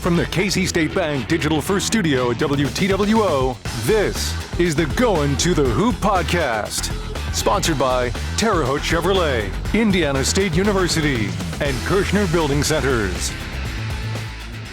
From the Casey State Bank Digital First Studio at WTWO, this is the Goin to the Hoop podcast. Sponsored by Terre Haute Chevrolet, Indiana State University, and Kirshner Building Centers.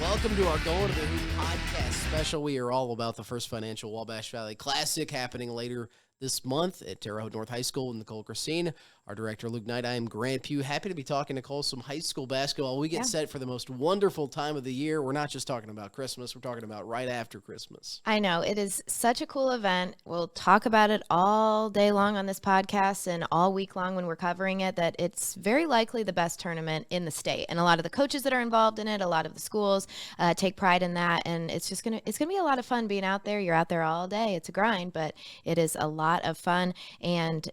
Welcome to our Goin to the Hoop podcast special. We are all about the First Financial Wabash Valley Classic happening later this month at Terre Haute North High School with Nicole Christine. Our director, Luke Knight. I am Grant Pugh. Happy to be talking, Nicole, some high school basketball. We get set for the most wonderful time of the year. We're not just talking about Christmas. We're talking about right after Christmas. I know. It is such a cool event. We'll talk about it all day long on this podcast and all week long when we're covering it, that it's very likely the best tournament in the state. And a lot of the coaches that are involved in it, a lot of the schools take pride in that. And it's just going to be a lot of fun being out there. You're out there all day. It's a grind, but it is a lot of fun. And,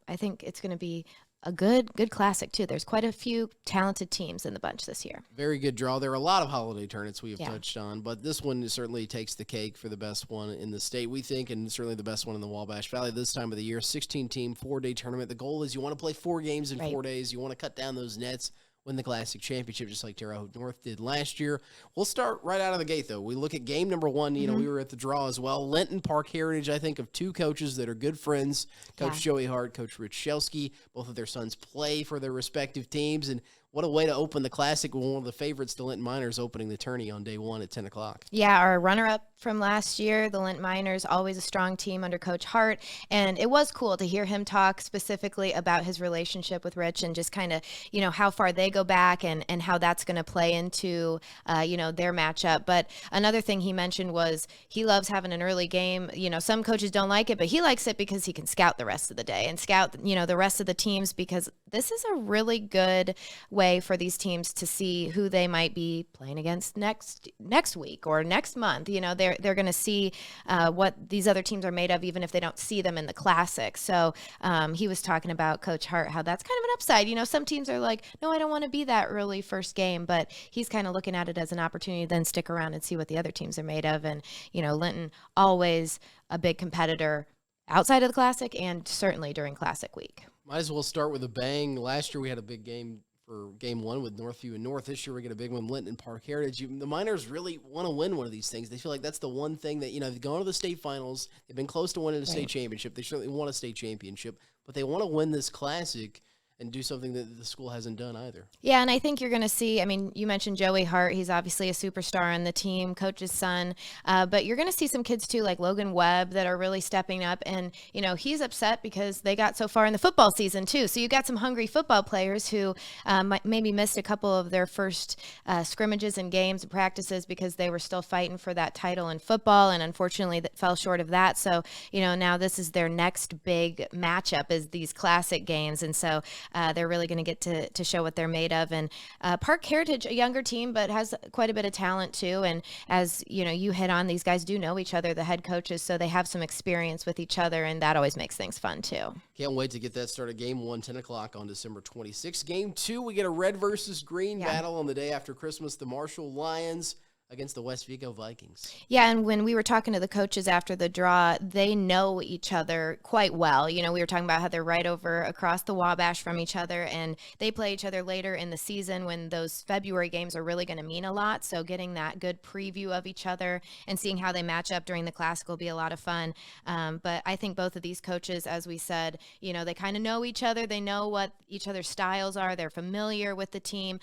I think it's going to be a good classic too. There's quite a few talented teams in the bunch this year. Very good draw. There are a lot of holiday tournaments we have touched on, but this one certainly takes the cake for the best one in the state, we think, and certainly the best one in the Wabash Valley this time of the year. 16-team, 4-day tournament. The goal is you want to play 4 games in 4 days. You want to cut down those nets, win the Classic Championship, just like Terre Haute North did last year. We'll start right out of the gate, though. We look at game number 1. We were at the draw as well. Linton Park Heritage, I think, of 2 coaches that are good friends, Coach Joey Hart, Coach Rich Shelsky. Both of their sons play for their respective teams, and what a way to open the Classic with one of the favorites, the Linton Miners, opening the tourney on day 1 at 10 o'clock. Yeah, our runner-up from last year, the Linton Miners, always a strong team under Coach Hart. And it was cool to hear him talk specifically about his relationship with Rich and just kind of, how far they go back and how that's going to play into, their matchup. But another thing he mentioned was he loves having an early game. Some coaches don't like it, but he likes it because he can scout the rest of the day and scout, the rest of the teams, because this is a really good way for these teams to see who they might be playing against next week or next month. They're going to see what these other teams are made of, even if they don't see them in the Classic. So he was talking about Coach Hart, how that's kind of an upside. Some teams are like, no, I don't want to be that early first game, but he's kind of looking at it as an opportunity to then stick around and see what the other teams are made of. And, Linton, always a big competitor outside of the Classic and certainly during Classic week. Might as well start with a bang. Last year we had a big game for game 1 with Northview and North. This year we get a big one, Linton Park Heritage. The Miners really want to win one of these things. They feel like that's the one thing that, they've gone to the state finals. They've been close to winning a state championship. They certainly want a state championship, but they want to win this Classic and do something that the school hasn't done either. Yeah, and I think you're going to see, you mentioned Joey Hart. He's obviously a superstar on the team, coach's son. But you're going to see some kids, too, like Logan Webb, that are really stepping up. And, he's upset because they got so far in the football season, too. So you got some hungry football players who maybe missed a couple of their first scrimmages and games and practices because they were still fighting for that title in football. And unfortunately, that fell short of that. So, now this is their next big matchup, is these Classic games. And so they're really going to get to show what they're made of. And Park Heritage, a younger team, but has quite a bit of talent too. And as you hit on, these guys do know each other, the head coaches, so they have some experience with each other, and that always makes things fun too. Can't wait to get that started. Game 1, 10 o'clock on December 26th. Game 2, we get a red versus green battle on the day after Christmas. The Marshall Lions against the West Vigo Vikings. Yeah, and when we were talking to the coaches after the draw, they know each other quite well. We were talking about how they're right over across the Wabash from each other, and they play each other later in the season when those February games are really going to mean a lot. So getting that good preview of each other and seeing how they match up during the Classic will be a lot of fun. But I think both of these coaches, as we said, they kind of know each other. They know what each other's styles are. They're familiar with the team.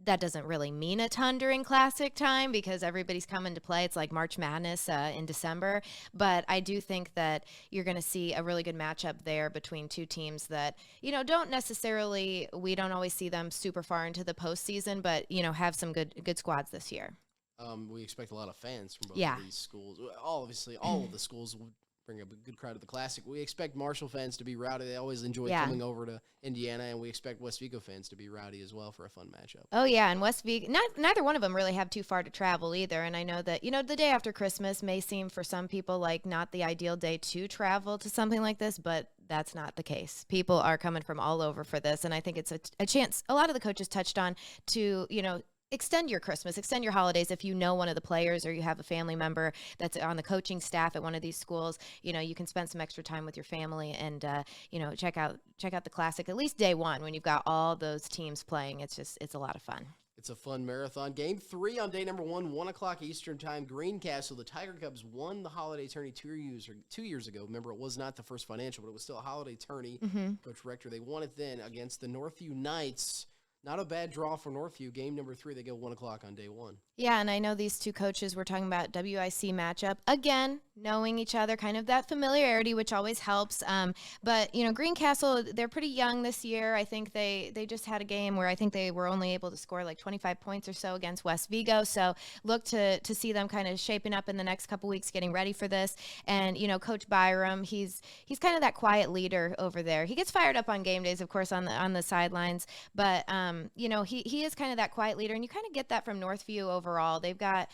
That doesn't really mean a ton during Classic time because everybody's coming to play. It's like March Madness in December. But I do think that you're going to see a really good matchup there between two teams that, don't necessarily, we don't always see them super far into the postseason, but, have some good squads this year. We expect a lot of fans from both of these schools. Obviously, all of the schools will bring a good crowd to the Classic. We expect Marshall fans to be rowdy. They always enjoy coming over to Indiana, and we expect West Vigo fans to be rowdy as well for a fun matchup. Oh, yeah, and West Vigo, neither one of them really have too far to travel either, and I know that, the day after Christmas may seem for some people like not the ideal day to travel to something like this, but that's not the case. People are coming from all over for this, and I think it's a chance, a lot of the coaches touched on, to, extend your Christmas, extend your holidays. If you know one of the players or you have a family member that's on the coaching staff at one of these schools, you can spend some extra time with your family and, check out the Classic, at least day 1 when you've got all those teams playing. It's a lot of fun. It's a fun marathon. Game 3 on day number 1, 1 o'clock Eastern time. Greencastle, the Tiger Cubs won the holiday tourney 2 years ago. Remember, it was not the first financial, but it was still a holiday tourney. Coach Rector, they won it then against the Northview Knights. Not a bad draw for Northview. Game number 3, they go 1 o'clock on day 1. Yeah, and I know these two coaches were talking about WIC matchup. Again, knowing each other, kind of that familiarity, which always helps. But, Greencastle, they're pretty young this year. I think they just had a game where I think they were only able to score like 25 points or so against West Vigo. So look to see them kind of shaping up in the next couple weeks, getting ready for this. And, Coach Byram, he's kind of that quiet leader over there. He gets fired up on game days, of course, on the sidelines. But, he is kind of that quiet leader. And you kind of get that from Northview overall. They've got,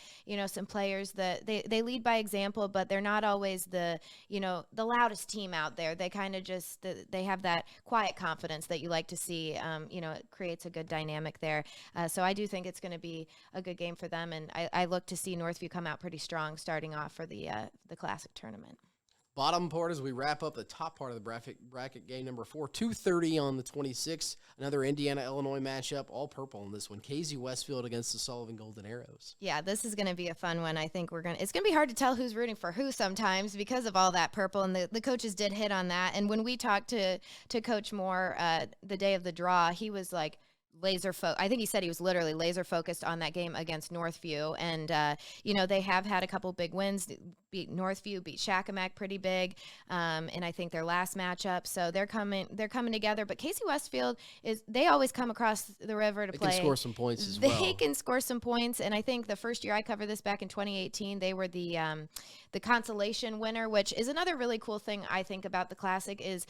some players that they lead by example, but they're not always the loudest team out there. They kind of just, they have that quiet confidence that you like to see. It creates a good dynamic there. So I do think it's going to be a good game for them. And I look to see Northview come out pretty strong starting off for the Classic tournament. Bottom part as we wrap up the top part of the bracket game number 4, 2:30 on the 26th. Another Indiana-Illinois matchup, all purple in this one. KZ Westfield against the Sullivan Golden Arrows. Yeah, this is going to be a fun one. I think it's going to be hard to tell who's rooting for who sometimes because of all that purple, and the coaches did hit on that. And when we talked to Coach Moore the day of the draw, he was like, I think he said he was literally laser focused on that game against Northview. And, they have had a couple big wins, beat Northview, beat Shakamak pretty big. And I think their last matchup. So they're coming together. But KC Westfield they always come across the river to play. They can score some points as well. They can score some points. And I think the first year I covered this back in 2018, they were the consolation winner, which is another really cool thing I think about the Classic is,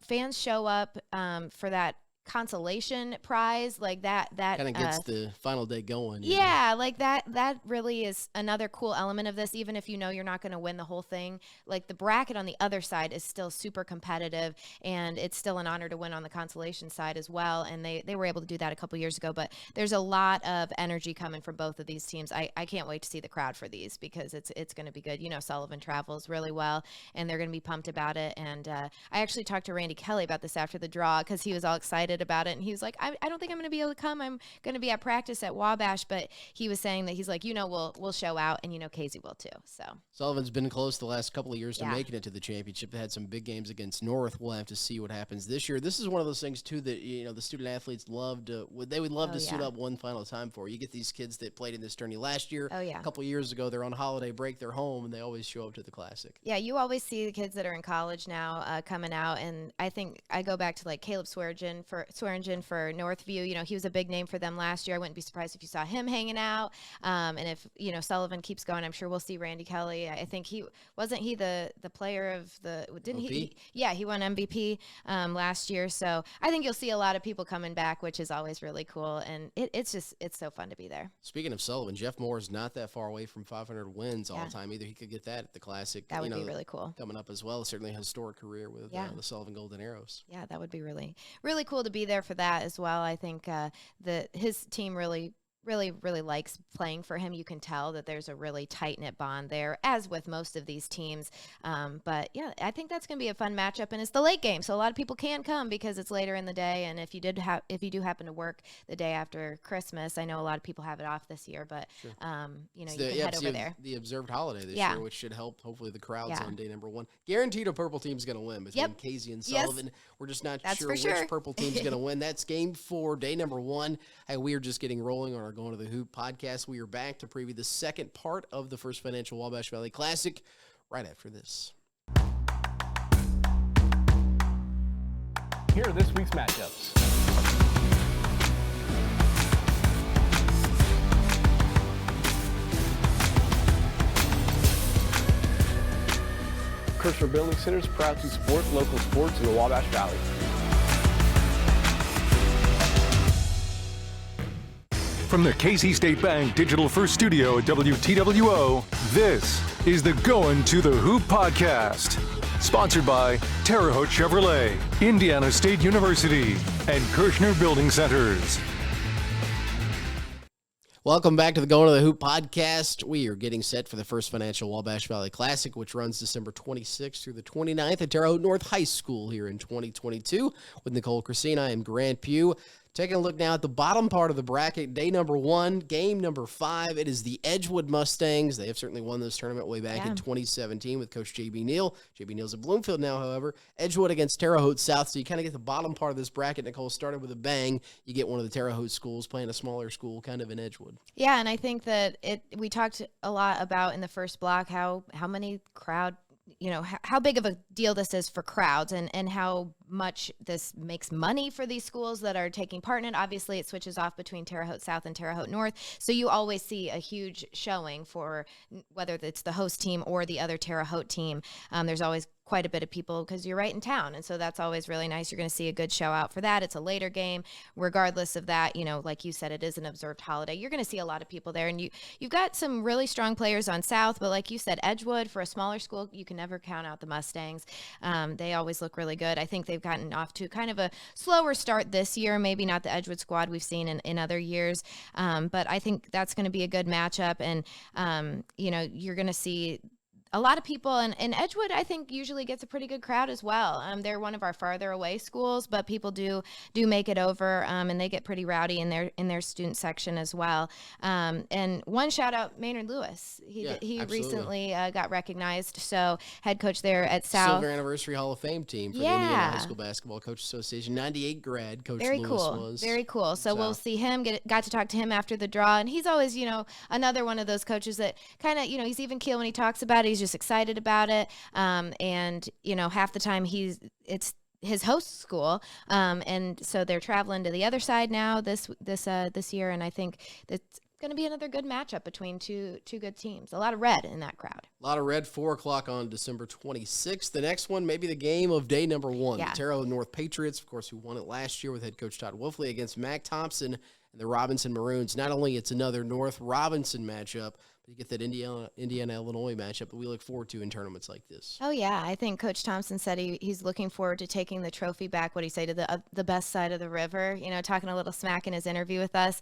fans show up for that consolation prize like that kind of gets the final day going. Like that really is another cool element of this. Even if you're not going to win the whole thing, like the bracket on the other side is still super competitive, and it's still an honor to win on the consolation side as well. And they were able to do that a couple years ago. But there's a lot of energy coming from both of these teams. I can't wait to see the crowd for these because it's going to be good. Sullivan travels really well, and they're going to be pumped about it. And I actually talked to Randy Kelly about this after the draw because he was all excited about it, and he was like, I don't think I'm going to be able to come. I'm going to be at practice at Wabash, but he was saying that he's like, we'll show out, and Casey will too. So Sullivan's been close the last couple of years to making it to the championship. They had some big games against North. We'll have to see what happens this year. This is one of those things too that the student athletes would love to suit up one final time for. You get these kids that played in this tourney last year. A couple of years ago, they're on holiday break, they're home, and they always show up to the Classic. Yeah, you always see the kids that are in college now coming out, and I think I go back to like Caleb Swearingen for Northview. He was a big name for them last year. I wouldn't be surprised if you saw him hanging out. And if Sullivan keeps going, I'm sure we'll see Randy Kelly. I think he the player of the he won MVP last year. So I think you'll see a lot of people coming back, which is always really cool. And it's so fun to be there. Speaking of Sullivan, Jeff Moore is not that far away from 500 wins all time either. He could get that at the Classic. That would be really cool. Coming up as well. Certainly a historic career with the Sullivan Golden Arrows. Yeah, that would be really, really cool to be there for that as well. I think his team really likes playing for him. You can tell that there's a really tight-knit bond there, as with most of these teams. But yeah, I think that's going to be a fun matchup, and it's the late game, so a lot of people can come because it's later in the day. And if you do happen to work the day after Christmas, I know a lot of people have it off this year, but you can head over there. The observed holiday this year, which should help hopefully the crowds on day number 1. Guaranteed a purple team's going to win between Casey and Sullivan. Yes. We're just not sure which purple team's going to win. That's game 4, day number 1. Hey, we are just getting rolling on our Going to the Hoop podcast. We are back to preview the second part of the First Financial Wabash Valley Classic right after this. Here are this week's matchups. Kirshner Building Center is proud to support local sports in the Wabash Valley. From the Casey State Bank Digital First Studio at WTWO, this is the Goin to the Hoop podcast. Sponsored by Terre Haute Chevrolet, Indiana State University, and Kirshner Building Centers. Welcome back to the Going to the Hoop podcast. We are getting set for the First Financial Wabash Valley Classic, which runs December 26th through the 29th at Terre Haute North High School here in 2022. With Nicole Christine, I am Grant Pugh. Taking a look now at the bottom part of the bracket, day number 1, game number 5. It is the Edgewood Mustangs. They have certainly won this tournament way back in 2017 with Coach J.B. Neal. J.B. Neal's at Bloomfield now, however. Edgewood against Terre Haute South. So you kind of get the bottom part of this bracket. Nicole started with a bang. You get one of the Terre Haute schools playing a smaller school kind of in Edgewood. Yeah, and I think that we talked a lot about in the first block how many crowd, how big of a deal this is for crowds and how much this makes money for these schools that are taking part in it. Obviously, it switches off between Terre Haute South and Terre Haute North. So you always see a huge showing for whether it's the host team or the other Terre Haute team. There's always quite a bit of people because you're right in town. And so that's always really nice. You're going to see a good show out for that. It's a later game. Regardless of that, like you said, it is an observed holiday. You're going to see a lot of people there. And you've got some really strong players on South, but like you said, Edgewood, for a smaller school, you can never count out the Mustangs. They always look really good. I think they've gotten off to kind of a slower start this year, maybe not the Edgewood squad we've seen in other years. But I think that's going to be a good matchup. And, you're going to see a lot of people, and Edgewood, I think, usually gets a pretty good crowd as well. They're one of our farther away schools, but people do make it over, and they get pretty rowdy in their student section as well. And one shout out, Maynard Lewis. He recently got recognized. So head coach there at South. Silver Anniversary Hall of Fame team for the Indiana High School Basketball Coach Association. 98 grad, Coach Lewis was. Very cool. So we'll see him. Got to talk to him after the draw, and he's always, another one of those coaches that kind of, he's even keel when he talks about it. He's just excited about it. And half the time it's his host school. And so they're traveling to the other side now this year. And I think that's going to be another good matchup between two good teams. A lot of red in that crowd. A lot of red, 4 o'clock on December 26th. The next one, maybe the game of day number 1. Yeah. The Terre Haute North Patriots, of course, who won it last year with head coach Todd Wolfley against Mac Thompson and the Robinson Maroons. Not only it's another North Robinson matchup, you get that Indiana-Illinois matchup that we look forward to in tournaments like this. Oh, yeah. I think Coach Thompson said he's looking forward to taking the trophy back, what do you say, to the best side of the river, talking a little smack in his interview with us.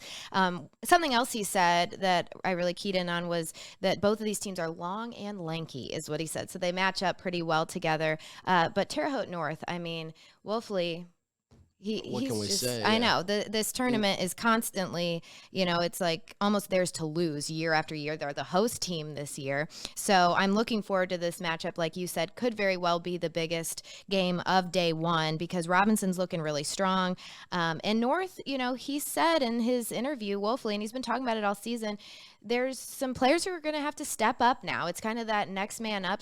Something else he said that I really keyed in on was that both of these teams are long and lanky, is what he said. So they match up pretty well together. But Terre Haute North, I mean, Wolfley, what can we say? I know this tournament is constantly, it's like almost theirs to lose year after year. They're the host team this year. So I'm looking forward to this matchup. Like you said, could very well be the biggest game of day 1 because Robinson's looking really strong. And North, he said in his interview, Wolfley, and he's been talking about it all season, there's some players who are going to have to step up now. It's kind of that next man up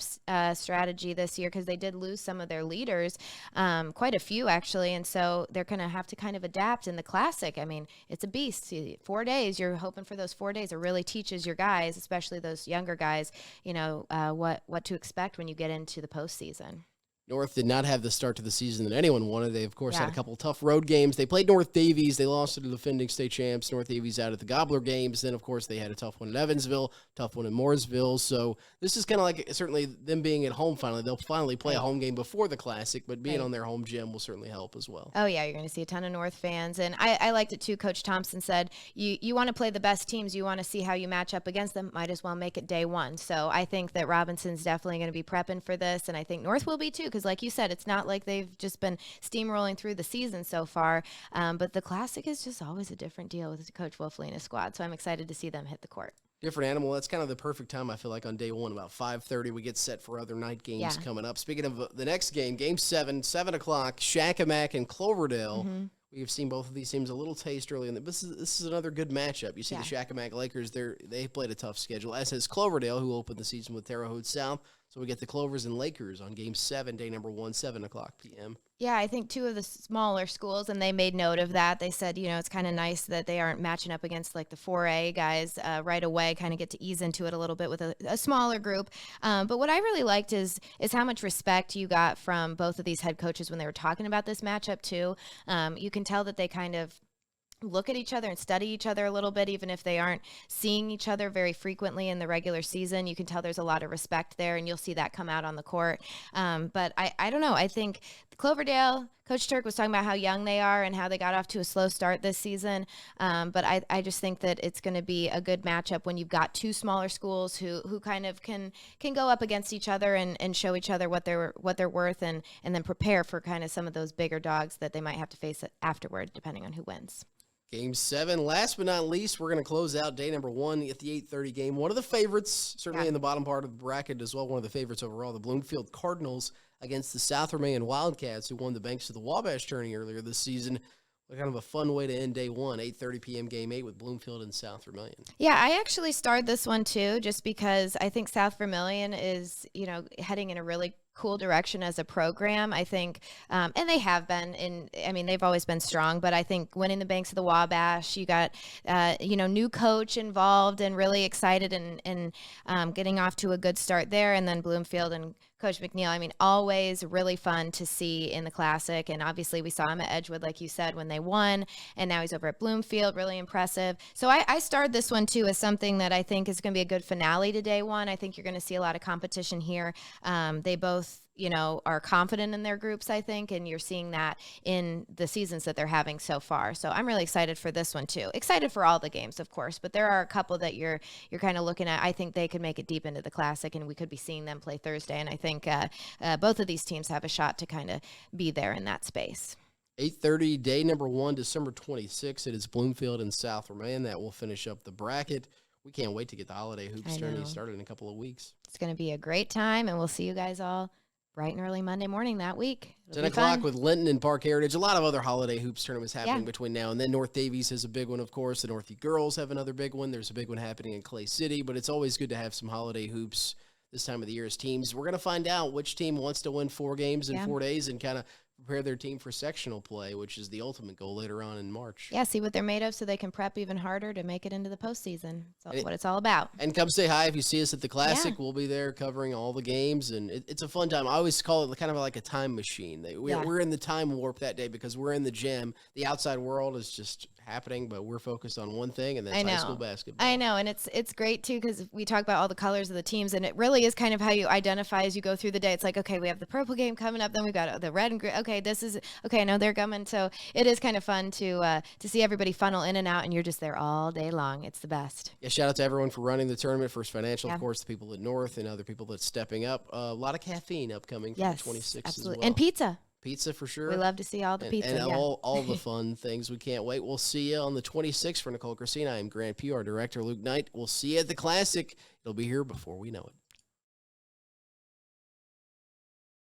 strategy this year because they did lose some of their leaders, quite a few actually. And so they're going to have to kind of adapt in the Classic. I mean, it's a beast. 4 days, you're hoping for those 4 days. It really teaches your guys, especially those younger guys, what to expect when you get into the postseason. North did not have the start to the season that anyone wanted. They, of course, had a couple tough road games. They played North Davies. They lost to the defending state champs, North Davies, out at the Gobbler games. Then, of course, they had a tough one at Evansville, tough one at Mooresville. So this is kind of like certainly them being at home finally. They'll finally play a home game before the Classic, but being on their home gym will certainly help as well. Oh, yeah, you're going to see a ton of North fans. And I liked it, too. Coach Thompson said, you want to play the best teams. You want to see how you match up against them. Might as well make it day 1. So I think that Robinson's definitely going to be prepping for this, and I think North will be, too, because like you said, it's not like they've just been steamrolling through the season so far, but the Classic is just always a different deal with Coach Wolfley and his squad, so I'm excited to see them hit the court. Different animal. That's kind of the perfect time, I feel like, on day 1, about 5:30. We get set for other night games coming up. Speaking of the next game, game 7, 7 o'clock, Shakamak and Cloverdale. Mm-hmm. We've seen both of these teams a little taste early, and this is another good matchup. You see the Shakamak Lakers, they played a tough schedule, as has Cloverdale, who opened the season with Terre Haute South. So we get the Clovers and Lakers on game 7, day number 1, 7 o'clock p.m. Yeah, I think 2 of the smaller schools, and they made note of that. They said, it's kind of nice that they aren't matching up against like the 4A guys right away, kind of get to ease into it a little bit with a smaller group. But what I really liked is how much respect you got from both of these head coaches when they were talking about this matchup too. You can tell that they kind of look at each other and study each other a little bit, even if they aren't seeing each other very frequently in the regular season. You can tell there's a lot of respect there, and you'll see that come out on the court. But I don't know. I think Cloverdale, Coach Turk was talking about how young they are and how they got off to a slow start this season. But I just think that it's going to be a good matchup when you've got two smaller schools who kind of can go up against each other and show each other what they're worth and then prepare for kind of some of those bigger dogs that they might have to face afterward, depending on who wins. Game 7. Last but not least, we're going to close out day number 1 at the 8:30 game. One of the favorites, certainly in the bottom part of the bracket as well, one of the favorites overall, the Bloomfield Cardinals against the South Vermillion Wildcats, who won the Banks of the Wabash tourney earlier this season. Kind of a fun way to end day 1, 8:30 p.m. game 8 with Bloomfield and South Vermillion. Yeah, I actually starred this one too, just because I think South Vermillion is, heading in a really cool direction as a program. I think, and they have been they've always been strong, but I think winning the Banks of the Wabash, you got, new coach involved and really excited and getting off to a good start there. And then Bloomfield and Coach McNeil, always really fun to see in the Classic. And obviously we saw him at Edgewood, like you said, when they won, and now he's over at Bloomfield, really impressive. So I starred this one too as something that I think is going to be a good finale to day 1. I think you're going to see a lot of competition here. They both are confident in their groups, I think, and you're seeing that in the seasons that they're having so far. So I'm really excited for this one too. Excited for all the games, of course, but there are a couple that you're kind of looking at. I think they could make it deep into the Classic, and we could be seeing them play Thursday. And I think both of these teams have a shot to kind of be there in that space. 8:30, day number 1, December 26th. It is Bloomfield and South Vermillion. That will finish up the bracket. We can't wait to get the holiday hoops tourney started in a couple of weeks. It's going to be a great time, and we'll see you guys all bright and early Monday morning that week. 10 o'clock with Linton and Park Heritage. A lot of other holiday hoops tournaments happening between now and then. North Davies has a big one, of course. The Northview girls have another big one. There's a big one happening in Clay City, but it's always good to have some holiday hoops this time of the year as teams. We're going to find out which team wants to win 4 games in 4 days and kind of prepare their team for sectional play, which is the ultimate goal later on in March. Yeah, see what they're made of so they can prep even harder to make it into the postseason. That's what it's all about. And come say hi if you see us at the Classic. Yeah. We'll be there covering all the games, and it's a fun time. I always call it kind of like a time machine. We're in the time warp that day because we're in the gym. The outside world is just happening, but we're focused on one thing, and that's high school basketball. I know, and it's great, too, because we talk about all the colors of the teams, and it really is kind of how you identify as you go through the day. It's like, okay, we have the purple game coming up, then we've got the red and green. Okay, I know they're coming. So it is kind of fun to see everybody funnel in and out, and you're just there all day long. It's the best. Yeah, shout out to everyone for running the tournament. First Financial, of course, the people at North and other people that's stepping up. A lot of caffeine upcoming for the 26th absolutely. as well. And pizza. Pizza for sure. We love to see all the pizza. And all the fun things. We can't wait. We'll see you on the 26th for Nicole Christine. I am Grant PR Director Luke Knight. We'll see you at the Classic. It'll be here before we know it.